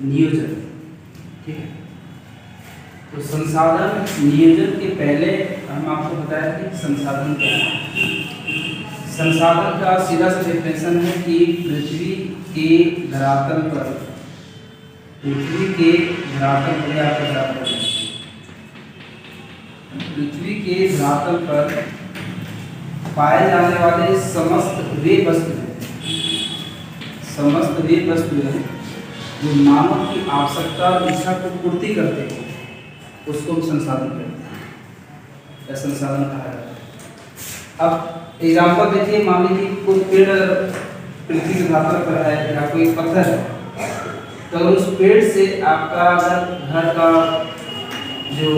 नियोजन। ठीक है, तो संसाधन नियोजन के पहले हम आपको बताया कि संसाधन क्या है। संसाधन का सीधा सा डेफिनेशन है कि पृथ्वी के धरातल पर पृथ्वी के धरातल पर पाए जाने वाले समस्त वे वस्तुएं जो मानव की आवश्यकता और इच्छा को पूर्ति करते हैं उसको हम संसाधन कहते हैं या संसाधन कहा जाता है। अब एग्जाम्पल देखिए, मान लीजिए कोई पेड़ पृथ्वी के धरातल पर है या कोई पत्थर है, तो अगर उस पेड़ से आपका अगर घर का जो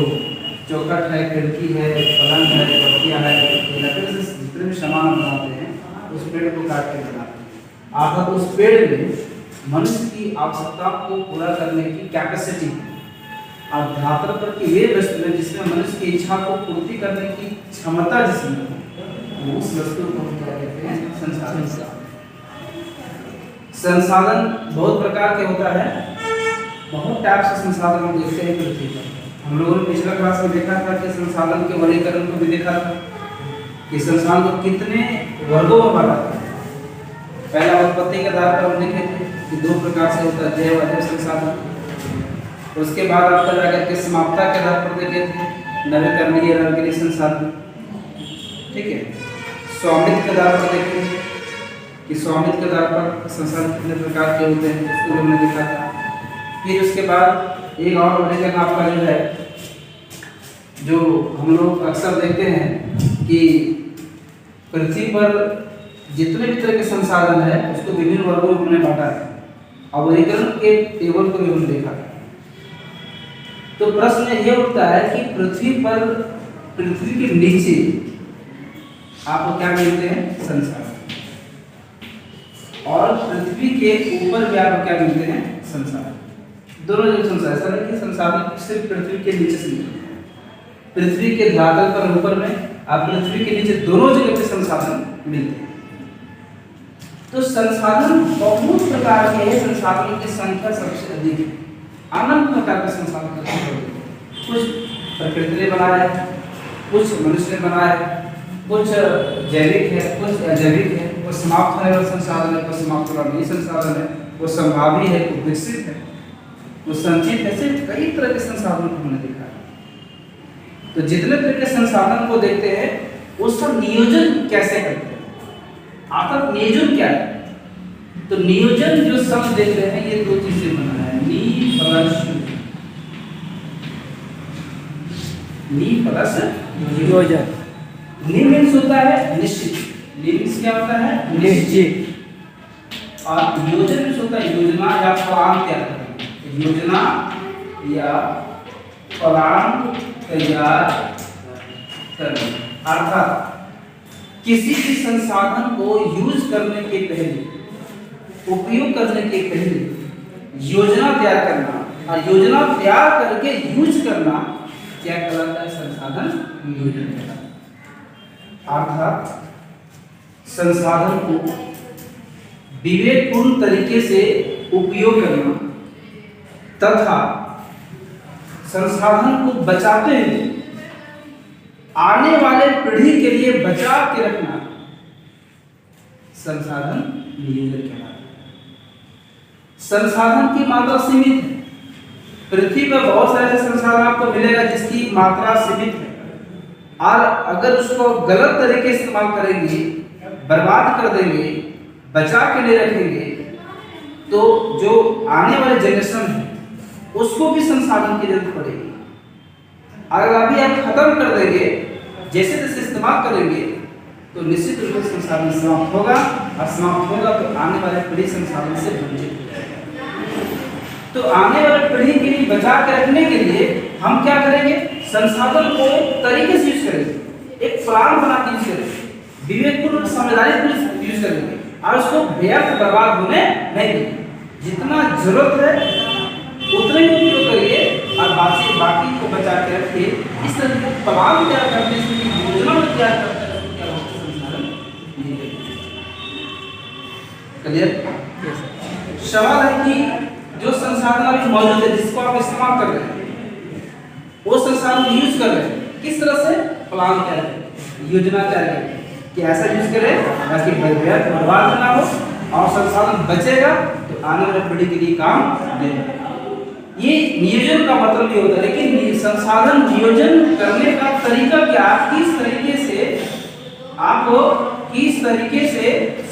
चौखट है, खिड़की है, पलंग है, पत्तियाँ है, लकड़ी से जितने भी सामान बनाते हैं उस पेड़ को काट के बनाते हैं। अर्थात उस पेड़ में मनुष्य की आवश्यकता को पूरा करने की कैपेसिटी और धरातल पर की वे वस्तुएं जिसमें मनुष्य की इच्छा को पूर्ति करने की क्षमता जिसमें है, उस वस्तु को हम क्या कहते हैं? संसाधन। संसाधन बहुत प्रकार के होता है, बहुत टाइप से संसाधन हम देखते हैं पृथ्वी पर। हम लोगों ने पिछला क्लास में देखा था कि संसाधन के वर्गीकरण को भी देखा था कि संसाधन को कितने वर्गों में बांटा था। पहला उत्पत्ति के आधार पर हम देखे थे कि दो प्रकार से होता है, जैव अजैव संसाधन। उसके बाद आपका जाकर के समाप्ता के आधार पर देखे थे नवीकरणीय नवीकरणीय संसाधन। ठीक है, स्वामित्व के आधार पर देखे थे कि स्वामित्व के आधार पर संसाधन कितने प्रकार के होते हैं, उसको हमने देखा था। फिर उसके बाद एक और वर्गीकरण आपका जो है, जो हम लोग अक्सर देखते हैं कि पृथ्वी पर जितने भी तरह के संसाधन है उसको विभिन्न वर्गों में हमने बांटा है और वर्गीकरण के टेबल को भी हमने देखा है। तो प्रश्न ये उठता है कि पृथ्वी के नीचे आपको क्या मिलते हैं? संसाधन। और पृथ्वी के ऊपर भी आपको क्या मिलते हैं? संसाधन। दोनों जगह संसाधन, ऐसा नहीं कि संसाधन सिर्फ पृथ्वी के नीचे से मिलते हैं। पृथ्वी के धरातल पर ऊपर में और पृथ्वी के नीचे दोनों जगह पे संसाधन मिलते हैं। तो संसाधन बहुत प्रकार के हैं, संसाधनों की संख्या सबसे अधिक है। अनंत प्रकार के संसाधन हैं, कुछ प्रकृति ने बनाया है, कुछ मनुष्य ने बनाया है, कुछ जैविक है, कुछ अजैविक है, कुछ समाप्त होने वाला संसाधन है, कुछ समाप्त होने वाला संसाधन है, कुछ संभावी है, कुछ विकसित है, कुछ संचित है। ऐसे कई तरह के संसाधनों को हमने देखा है। तो जितने तरह के संसाधन को देखते हैं उसका नियोजन कैसे करते हैं? आखिर नियोजन क्या है? तो नियोजन जो शब्द देख रहे हैं ये दो चीजें बना है, नी प्लस नियोजन। नी मीन्स होता है निश्चित, नी मीन्स क्या होता है? निश्चित। और नियोजन मीन्स होता है योजना या प्लान तैयार करना, योजना या प्लान तैयार करना। अर्थात किसी भी संसाधन को यूज करने के पहले, उपयोग करने के पहले योजना तैयार करना, और योजना तैयार करके यूज करना क्या कहलाता है? संसाधन नियोजन कहलाता है। अर्थात संसाधन को विवेकपूर्ण तरीके से उपयोग करना तथा संसाधन को बचाते हुए आने वाले पीढ़ी के लिए बचा के रखना संसाधन नियोजन कहलाता है। संसाधन की मात्रा सीमित है। पृथ्वी पर बहुत सारे संसाधन आपको मिलेगा जिसकी मात्रा सीमित है, और अगर उसको गलत तरीके से इस्तेमाल करेंगे, बर्बाद कर देंगे, बचा के नहीं रखेंगे, तो जो आने वाले जनरेशन है उसको भी संसाधन की जरूरत पड़ेगी। अगर अभी आप खत्म कर देंगे, जैसे जैसे इस्तेमाल करेंगे, तो निश्चित रूप से संसाधन समाप्त होगा, और समाप्त होगा तो आने वाले पीढ़ी संसाधन से वंचित हो जाएगा। तो आने वाले पीढ़ी के लिए बचा के रखने के लिए हम क्या करेंगे? संसाधन को तरीके से यूज करेंगे, एक प्लान बना के यूज करेंगे, विवेकपूर्ण समझदारी यूज करेंगे, और उसको व्यर्थ बर्बाद होने नहीं देंगे। जितना जरूरत है उतने ही उपयोग करिए और बाकी को बचा के रखिए। इस तरह के प्लान तैयार करने से, योजना तैयार करते हैं, क्या होता है? संसाधन क्लियर। सवाल है कि जो संसाधन अभी मौजूद है जिसको आप इस्तेमाल कर रहे हैं, वो संसाधन यूज कर रहे हैं, किस तरह से प्लान करें, योजना तैयार करें कि ऐसा यूज करें ताकि बर्बाद ना हो और संसाधन बचेगा तो आने वाली पीढ़ी के लिए काम देगा। ये नियोजन का मतलब ये होता है, लेकिन संसाधन नियोजन करने का तरीका क्या, किस तरीके से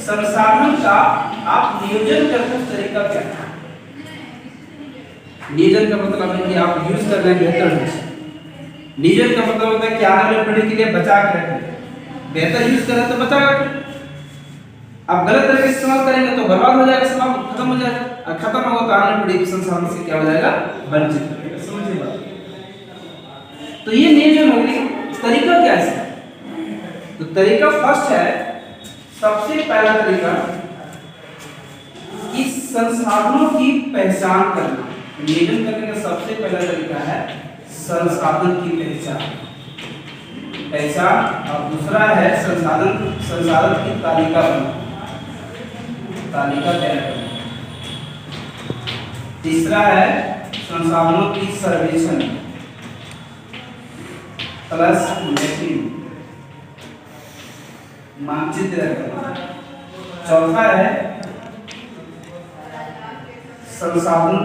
संसाधन का आप नियोजन करते हैं, तरीका क्या है। नियोजन का मतलब है कि आप यूज कर रहे हैं बेहतर ढंग से। नियोजन का मतलब होता है कि आने वाली पीढ़ी के लिए बचा के रखें, बेहतर यूज करें तो बचा के रखें। आप गलत तरीके से इस्तेमाल करेंगे तो बर्बाद हो जाएगा, समाप्त खत्म हो जाएगा, और खत्म होगा तो आने वाली पीढ़ी के संसाधन से क्या हो जाएगा, वंचित हो जाएगा। समझिए बात। तो ये नियोजन हो गया, तरीका क्या है। तो तरीका फर्स्ट है, सबसे पहला तरीका कि संसाधनों की पहचान करना। नियोजन करने का सबसे पहला तरीका है संसाधन की पहचान, और दूसरा है संसाधन की तालिका बनाना, तालिका तैयार करना। तीसरा है संसाधनों की सर्वेक्षण प्लस मैपिंग, मानचित्र करना। चौथा है संसाधनों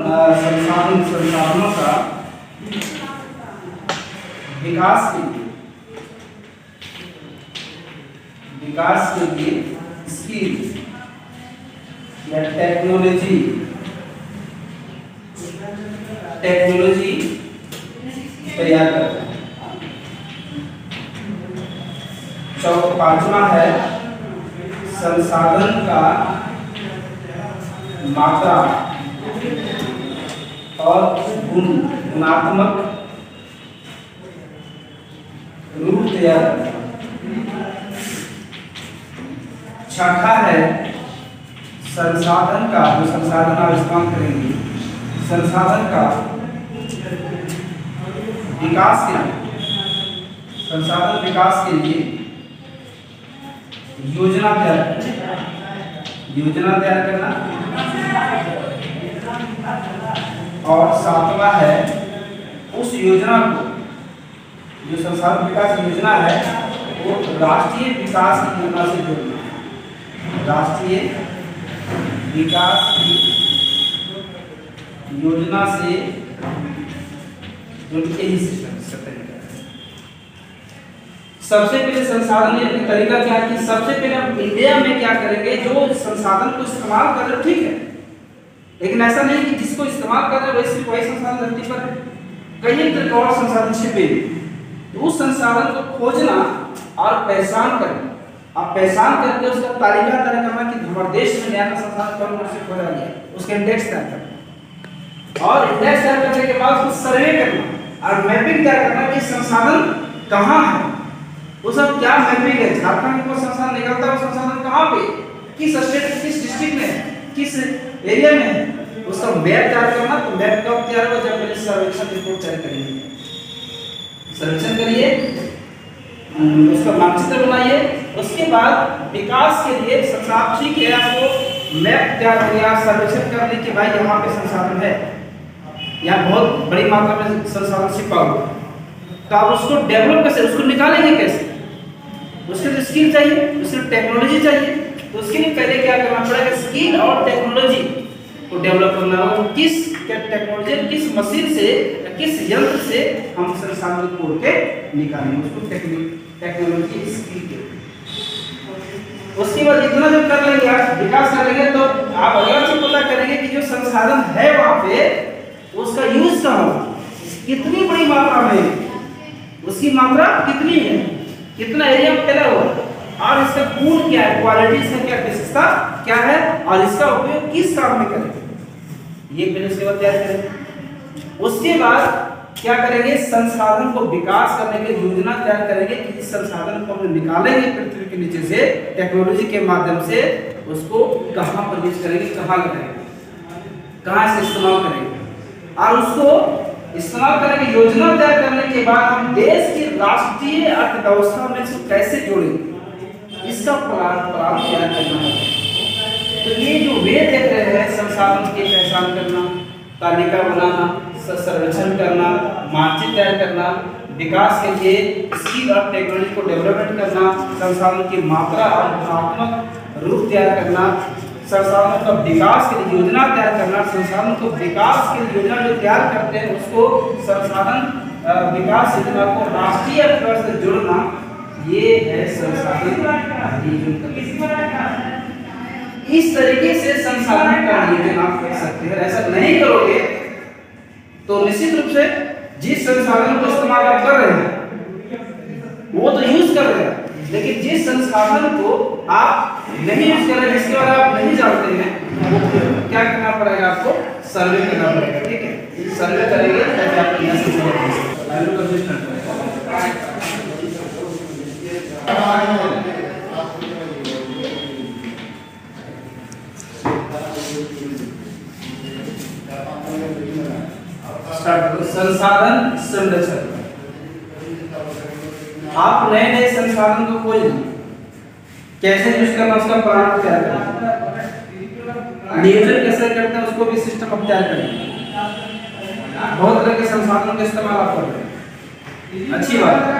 का विकास के लिए स्किल या टेक्नोलॉजी तैयार करना। पांचवा है संसाधन का मात्रा और गुणात्मक रूप तैयार करना। छठा है संसाधन का, जो संसाधन आप इस्तेमाल करेंगे, संसाधन का विकास के लिए, संसाधन विकास के लिए योजना तैयार करना। और सातवां है उस योजना को, जो संसाधन विकास योजना है, वो राष्ट्रीय विकास की योजना से जोड़ना। राष्ट्रीय विकास की योजना से जुड़के ही सबसे पहले संसाधन ये तरीका क्या है कि सबसे पहले हम इंडिया में क्या करेंगे, जो संसाधन को इस्तेमाल कर रहे हो ठीक है, लेकिन ऐसा नहीं कि जिसको इस्तेमाल कर रहे हो वैसे कोई संसाधन धरती पर कई तरह और संसाधन छिपे, तो उस संसाधन को खोजना और पहचान करना। आप पहचान करके उसका तालिका तैयार करना कि हमारे देश में नया संसाधन कौन कौन से खोजा गया, उसका इंडेक्स तैयार करना, और इंडेक्स तैयार करने के बाद उसको सर्वे करना और मैपिंग तैयार करना कि संसाधन कहाँ है, वो सब क्या मैपिंग है। झारखंड को संसाधन निकलता है, संसाधन कहाँ पे, किस स्टेट, किस डिस्ट्रिक्ट में, किस एरिया में है, उसका मैप तैयार करना। तो मैप कब तैयार होगा, जब पहले सर्वेक्षण रिपोर्ट तैयार करेंगे, सर्वेक्षण करिए, उसका मानचित्र बनाइए, उसके बाद विकास के लिए संसाधन ठीक है, आपको मैप तैयार हो गया, सर्वेक्षण कर ली कि भाई यहाँ पे संसाधन है, यहाँ बहुत बड़ी मात्रा में संसाधन छिपा हुआ, तो आप उसको डेवलप कैसे, उसको निकालेंगे कैसे, उसके लिए स्किल चाहिए, उसके लिए टेक्नोलॉजी चाहिए। तो उसके लिए पहले क्या करना पड़ेगा, स्किल और टेक्नोलॉजी को डेवलप करना होगा। किस टेक्नोलॉजी, किस मशीन से, किस यंत्र से हम संसाधन को तोड़ के निकालेंगे, उसको टेक्नोलॉजी स्किल के। उसके बाद इतना जब कर लेंगे आप, विकास कर लेंगे, तो आप अगला चीज पता करेंगे कि जो संसाधन है वहां पे उसका यूज कहाँ होगा, कितनी बड़ी मात्रा में, उसकी मात्रा कितनी है, कितना एरिया फैला हुआ, और इसका गुण क्या है, क्वालिटी, इसका क्या विशेषता क्या है, और इसका उपयोग किस काम में करेंगे, ये पहले उसके बाद तैयार करेंगे। उसके बाद क्या करेंगे, संसाधन को विकास करने की योजना तैयार करेंगे कि इस संसाधन को हम निकालेंगे पृथ्वी के नीचे से टेक्नोलॉजी के माध्यम से, उसको कहाँ पर यूज करेंगे, कहाँ लगाएंगे, कहाँ से इस्तेमाल करेंगे, और उसको इस्तेमाल करने की योजना तैयार करने के बाद हम देश की राष्ट्रीय अर्थव्यवस्था में इसको कैसे जोड़ेंगे, इसका प्लान तैयार करना है। तो ये जो वे देख रहे हैं, संसाधन की पहचान करना, तालिका बनाना, सर्वेक्षण करना, मानचित्र तैयार करना, विकास के लिए स्किल और टेक्नोलॉजी को डेवलपमेंट करना, संसाधन की मात्रा और गुणात्मक रूप तैयार करना, संसाधनों का विकास के लिए योजना तैयार करना, संसाधनों को विकास के लिए योजना जो तैयार करते हैं उसको संसाधन विकास योजना को राष्ट्रीय अर्थव्यवस्था से जोड़ना, ये है संसाधन नियोजन। इस तरीके से संसाधन का नियोजन आप कर सकते हैं। ऐसा नहीं करोगे तो निश्चित रूप से जिस संसाधन को इस्तेमाल आप कर रहे हैं वो तो यूज कर रहे हैं, लेकिन जिस संसाधन को आप नहीं यूज कर रहे हैं, जिसके बारे में आप नहीं जानते हैं, वो क्या करना पड़ेगा, आपको सर्वे करना पड़ेगा। ठीक है, सर्वे करेंगे तब आप यहां से संसाधन संरक्षण। आप नए नए संसाधन को खोज कैसे यूज करना, उसका प्लान तैयार करें, नियोजन कैसे करते हैं उसको भी सिस्टम आप तैयार करें। बहुत तरह के संसाधनों का इस्तेमाल आप कर रहे हैं, अच्छी बात है,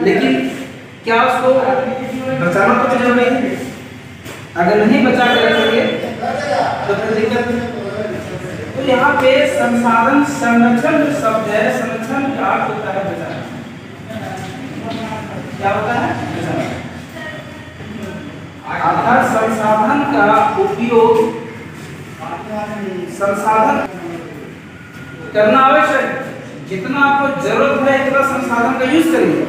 लेकिन क्या उसको बचाना तो जरूरी है। अगर नहीं बचा के रखेंगे तो फिर दिक्कत। तो यहाँ पे संसाधन संरक्षण जो शब्द है, संरक्षण का अर्थ होता है बचाना। क्या होता है? बचाना। अर्थात संसाधन का उपयोग, संसाधन करना आवश्यक है। जितना आपको जरूरत है इतना संसाधन का यूज करिए।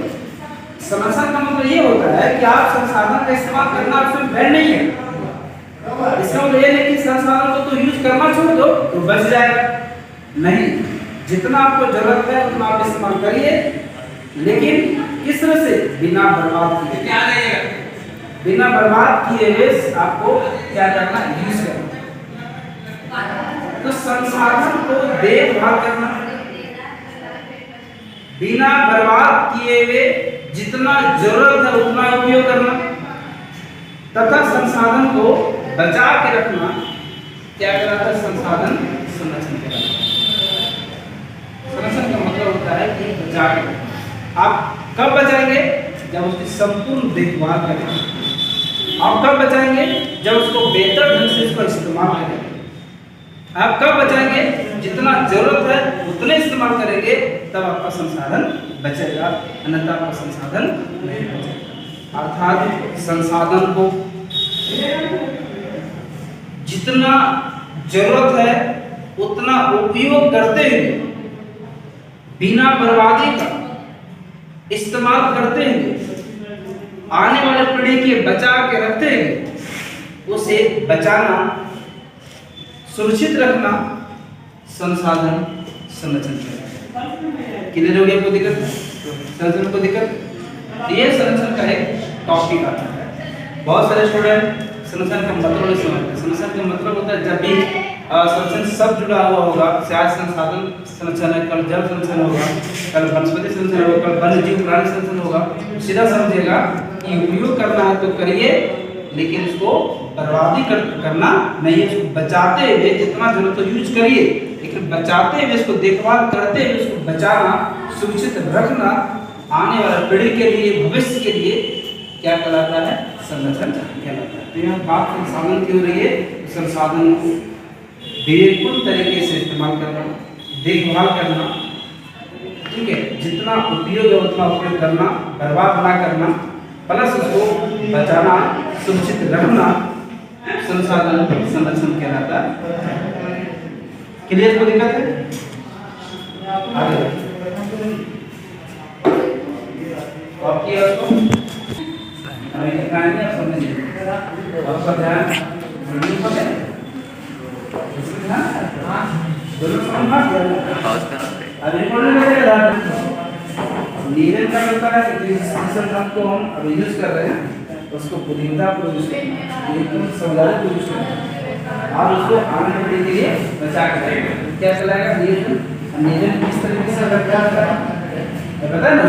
संरक्षण का मतलब ये होता है कि आप संसाधन का इस्तेमाल करना आपसे बैन नहीं है। इसका मतलब ये नहीं कि संसाधन को तो यूज करना छोड़ दो तो बच जाएगा, नहीं, जितना आपको जरूरत है उतना आप इस्तेमाल करिए, लेकिन किस तरह से, बिना बर्बाद किए। क्या करिएगा? बिना बर्बाद किए हुए आपको क्या करना, यूज करना। तो संसाधन को देखभाल करना, बिना बर्बाद किए हुए जितना जरूरत है उतना उपयोग करना, तथा संसाधन को बचा के रखना, क्या कहलाता है, संसाधन संरक्षण कहलाता है। संरक्षण का मतलब होता है कि बचा के। आप कब बचाएंगे? जब उसकी संपूर्ण देखभाल करेंगे। आप कब बचाएंगे? जब उसको बेहतर ढंग से इसका इस्तेमाल करेंगे। आप कब बचाएंगे? जितना जरूरत है उतने इस्तेमाल करेंगे, तब आपका संसाधन बचेगा, अन्यथा आपका संसाधन नहीं बचेगा। अर्थात संसाधन को जितना जरूरत है उतना उपयोग करते हुए, बिना बर्बादी का इस्तेमाल करते हुए, आने वाले पीढ़ी के बचा के रखते हुए उसे बचाना, सुरक्षित रखना संसाधन संरक्षण है। क्लियर हो गया? कोई दिक्कत? संरक्षण को दिक्कत? ये संरक्षण का एक टॉपिक आता है। बहुत सारे स्टूडेंट संरक्षण का मतलब नहीं समझते। संरक्षण का मतलब होता है जब भी संरक्षण सब जुड़ा हुआ होगा, शायद संसाधन संरक्षण है, कल जल संरक्षण होगा, कल वनस्पति संरक्षण होगा, कल वन्य जीव प्राणी संरक्षण होगा, सीधा समझेगा कि उपयोग करना है तो करिए, लेकिन उसको बर्बादी करना नहीं, उसको बचाते हुए जितना जरूरत हो यूज करिए, लेकिन बचाते हुए इसको देखभाल करते हुए उसको बचाना, सुरक्षित रखना, आने वाला पीढ़ी के लिए, भविष्य के लिए क्या कहलाता है, संरक्षण कहलाता है। तो यहाँ बात संसाधन की हो रही है, संसाधन को विवेकपूर्ण तरीके से इस्तेमाल करना, देखभाल करना, ठीक है, जितना उपयोग है उतना उपयोग करना, बर्बाद ना करना, प्लस उसको बचाना, सुरक्षित रखना, संसाधन संरक्षण कहलाता है। क्लियर? कोई दिक्कत है? आगे आपकी आपका ध्यान नीरन का होता है कि जिस संसाधन को हम अभी यूज कर रहे हैं उसको बुद्धिमत्तापूर्वक यूज करना है, एकदम समझदारी यूज करना है और उसको आने वाले के लिए बचा के रखें। क्या चलाएगा? नीरन किस तरीके से रखा है पता है ना?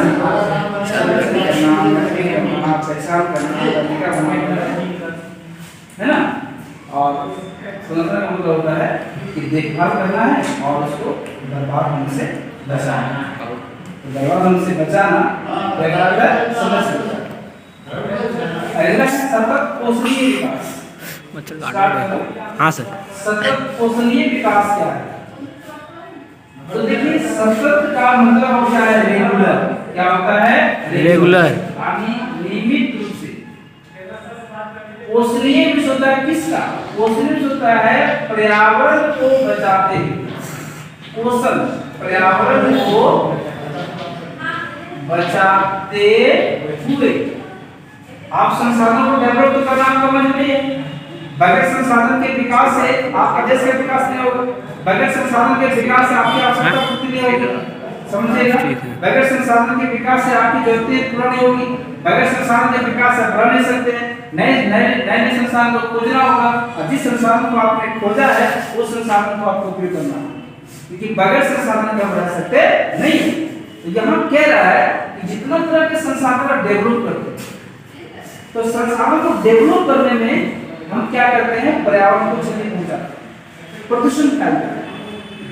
पेशाब करना है ना। और संरक्षण का मतलब होता है की देखभाल करना है और उसको बर्बाद होने से बचाना है। तो बर्बाद होने से बचाना समय से अगला सतत पोषणीय विकास। हाँ सर। सतत पोषणीय विकास क्या है? तो देखिए सतत का मतलब होता है रेगुलर। क्या होता है? रेगुलर यानी नियमित रूप से। पोषणीय विषय होता है किसका? पोषणीय विषय होता है पर्यावरण को बचाते हुए। पोषण पर्यावरण को बचाते हुए आप संसाधनों को डेवलप तो करना आपका मजबूरी है। बगैर संसाधन के विकास से आपका देश का विकास नहीं होगा। बगैर संसाधन के विकास से आपकी आवश्यकता पूर्ति नहीं होगी, समझिएगा। बगैर संसाधन के विकास से आपकी जरूरतें पूरा नहीं होगी। बगैर संसाधन के विकास से बढ़ नहीं सकते हैं। नए संसाधन को खोजना होगा और जिस संसाधन को आपने खोजा है उस संसाधन को आपको उपयोग करना होगा, क्योंकि बगैर संसाधन के हम रह सकते नहीं। तो यहाँ कह रहा है कि जितना तरह के संसाधन का डेवलप करते हैं, तो संसाधन को डेवलप करने में हम क्या करते हैं? पर्यावरण को क्षति पहुंचाते हैं, प्रदूषण फैलता है।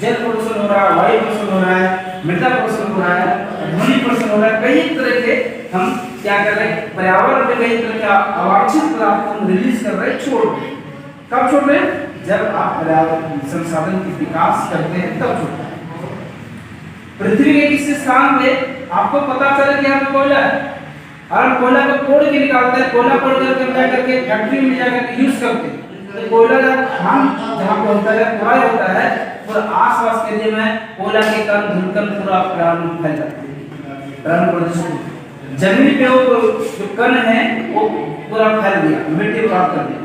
जल प्रदूषण हो रहा है, वायु प्रदूषण हो रहा है, मृदा प्रदूषण हो रहा है, ध्वनि प्रदूषण हो रहा है। कई तरह के हम क्या कर रहे हैं? पर्यावरण में कई तरह के अवांछित पदार्थों को रिलीज कर रहे हैं, छोड़ रहे हैं। कब छोड़ रहे हैं? जब आप पर्यावरण संसाधन की विकास करते हैं तब छोड़ रहे हैं। पृथ्वी के किसी स्थान पे आपको पता चले कि यहाँ पे कोयला है, और कोयला को तोड़ के निकालते हैं, कोयला तोड़ करके क्या करके फैक्ट्री में जाकर यूज करते हैं। तो कोयला जब खान जहाँ पे होता है, कोयला होता है, पूरा आसपास के एरिया में कोयला के कण धुलकर पूरा पर्यावरण फैल जाता है, पर्यावरण प्रदूषण। जमीन पे वो जो कण है वो पूरा फैल गया, मिट्टी प्राप्त कर दिया।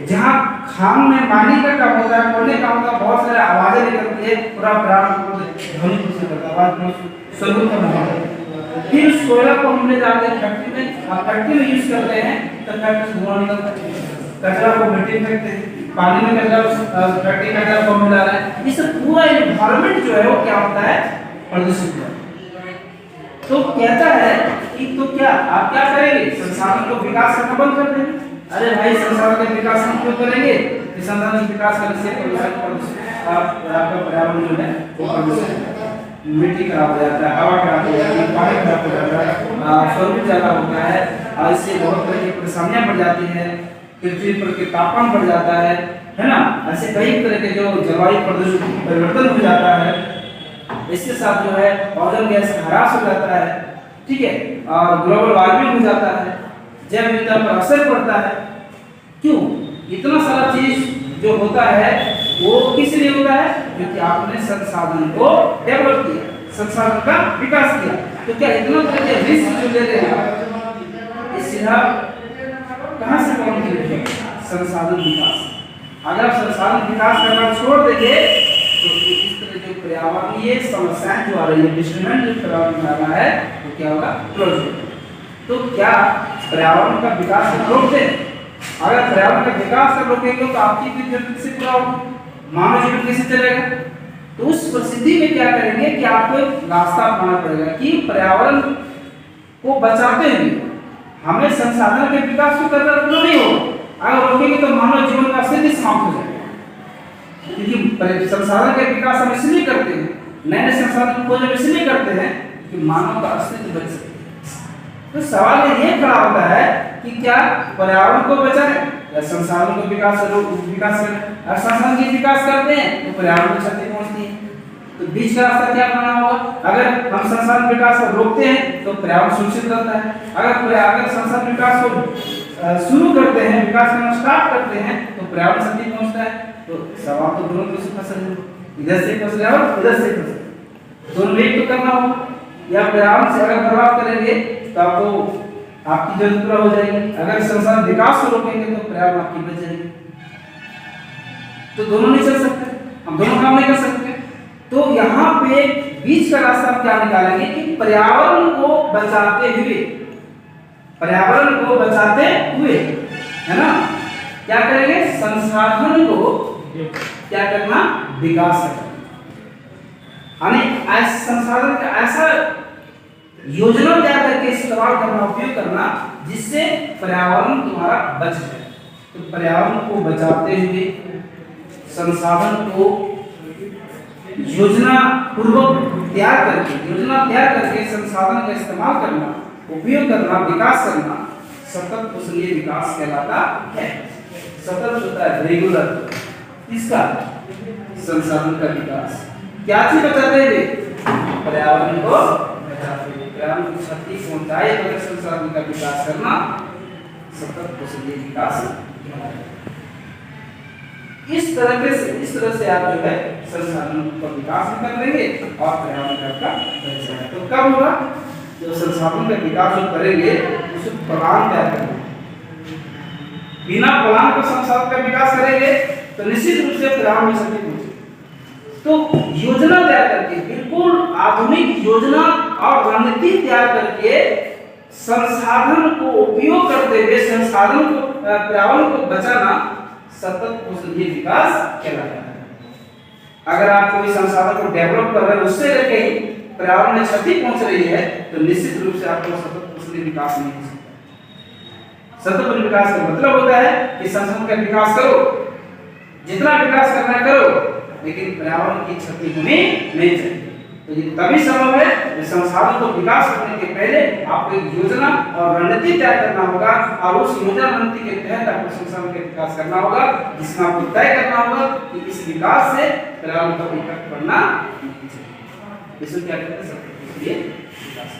जहाँ खान में माइनिंग का काम होता है, कोयले का होता है, बहुत सारे आवाजें निकलती है, पूरा पर्यावरण ध्वनि प्रदूषण करता है, आवाज स्वरूप का होता है। फिर उस कोयला को हम ले जाते हैं फैक्ट्री में, और फैक्ट्री में यूज करते हैं तो फैक्ट्री से धुआं निकलता है। कचरा को मिट्टी में फेंकते हैं, पानी में कचरा, फैक्ट्री कचरा को मिला रहा है। इस पूरा एनवायरनमेंट जो है वो क्या होता है? प्रदूषित होता है। तो कहता है कि तो क्या आप क्या करेंगे? संसाधन को विकास करना बंद कर देंगे। अरे भाई संसाधन का विकास हम क्यों करेंगे? संसाधन विकास करने से आपका पर्यावरण जो है वो प्रदूषित, मिट्टी खराब हो जाता है, हवा खराब हो जाती है, पानी खराब हो जाता है, स्वरूप ज्यादा होता है, और इससे बहुत तरह की परेशानियां बढ़ जाती है। पृथ्वी पर के तापमान बढ़ जाता है ना। ऐसे कई तरह के जो जलवायु प्रदूषण परिवर्तन हो जाता है। इसके साथ जो है ओजोन गैस ह्रास हो जाता है, ठीक है, और ग्लोबल वार्मिंग हो जाता है, जैव विविधता पर असर पड़ता है। क्यों? इतना सारा चीज जो होता है वो किस लिए होता है? क्योंकि आपने संसाधन को डेवलप किया, संसाधन का विकास किया। तो क्या इतना तरह के रिस्क जो ले रहे हैं इस सीधा कहां से कौन के लिए? संसाधन विकास। अगर आप संसाधन विकास करना छोड़ देंगे तो इस तरह जो पर्यावरणीय समस्याएं जो आ रही है, डिस्टर्बेंस जो पर्यावरण में आ रहा है, वो क्या होगा? क्लोज होगा। तो क्या पर्यावरण का विकास रोकते हैं? अगर पर्यावरण का विकास कर रोकेंगे तो आपकी भी जरूरत से पूरा मानव जीवन कैसे चलेगा? तो उस परिस्थिति में क्या करेंगे कि आपको एक रास्ता अपनाना पड़ेगा कि पर्यावरण को बचाते हुए हमें संसाधन के विकास को करना नहीं होगा। अगर रोकेंगे तो मानव जीवन का अस्तित्व समाप्त हो जाएगा। क्योंकि संसाधन के विकास हम इसलिए करते हैं, नए संसाधन को जब इसलिए करते हैं कि मानव का अस्तित्व बच सके। तो सवाल ये खड़ा होता है कि क्या पर्यावरण को बचाएं या संसाधन को विकास करें? अगर संसाधन की विकास करते हैं तो पर्यावरण को क्षति पहुंचती है। तो बीच का रास्ता क्या अपनाना होगा? अगर हम संसाधन विकास को रोकते हैं तो पर्यावरण सुरक्षित रहता है। अगर संसाधन विकास को शुरू करते हैं, विकास करना स्टार्ट करते हैं तो पर्यावरण क्षति पहुंचता है। तो सवाल तो दोनों तरफ से फंस रहे, इधर से फंस रहे और इधर से फंस रहे, दोनों एक तो करना होगा। या पर्यावरण से अगर बर्बाद करेंगे तो आपको आपकी जरूरत पूरा हो जाएगी, अगर संसाधन विकास को रोकेंगे तो पर्यावरण आपकी बच जाएगी। तो दोनों नहीं चल सकते, हम दोनों काम नहीं कर सकते। तो यहाँ पे बीच का रास्ता हम क्या निकालेंगे कि पर्यावरण को बचाते हुए है ना क्या करेंगे? संसाधन को क्या करना? विकास करना। यानी संसाधन का ऐसा योजना तैयार करके इस्तेमाल करना, उपयोग करना, जिससे पर्यावरण तुम्हारा बच जाए। तो पर्यावरण को बचाते हुए संसाधन को योजना पूर्वक तैयार करके संसाधन का इस्तेमाल करना, उपयोग करना, विकास करना सतत कुशलीय विकास कहलाता है। सतत होता है रेगुलर, इसका संसाधन का विकास क्या चीज बचाते हैं? पर्यावरण को बचाते हुए, पर्यावरण को क्षति पहुंचाए बगैर संसाधन का विकास करना सतत कुशलीय विकास। इस तरह से आप जो है संसाधन का विकास भी कर लेंगे और पर्यावरण का बचाएंगे। तो कब होगा? जो संसाधन का विकास जो करेंगे उसे प्लान तैयार करेंगे। बिना प्लान को संसाधन का विकास करेंगे तो निश्चित रूप से पर्यावरण में क्षति पहुंचेगी। तो योजना तैयार करके, बिल्कुल आधुनिक योजना और रणनीति तैयार करके संसाधन को उपयोग करते हुए संसाधन को, पर्यावरण को बचाना सतत कुशलीय विकास कहलाता है। अगर आप कोई संसाधन को डेवलप कर रहे हैं, उससे कहीं पर्यावरण में क्षति पहुंच रही है तो निश्चित रूप से आपको सतत कुशलीय विकास नहीं हो सकता। सतत विकास का मतलब होता है कि संसाधन का विकास करो, जितना विकास करना करो, लेकिन पर्यावरण की क्षति होनी नहीं चाहिए। तो ये तभी संभव है कि संसाधन को विकास करने के पहले आपको एक योजना और रणनीति तैयार करना होगा और उस योजना रणनीति के तहत आपको संसाधन का विकास करना होगा, जिसमें आपको तय करना होगा कि इस विकास से पर्यावरण का इफेक्ट पड़ना नहीं चाहिए। इसको क्या कहते हैं? सतत कुशलीय विकास।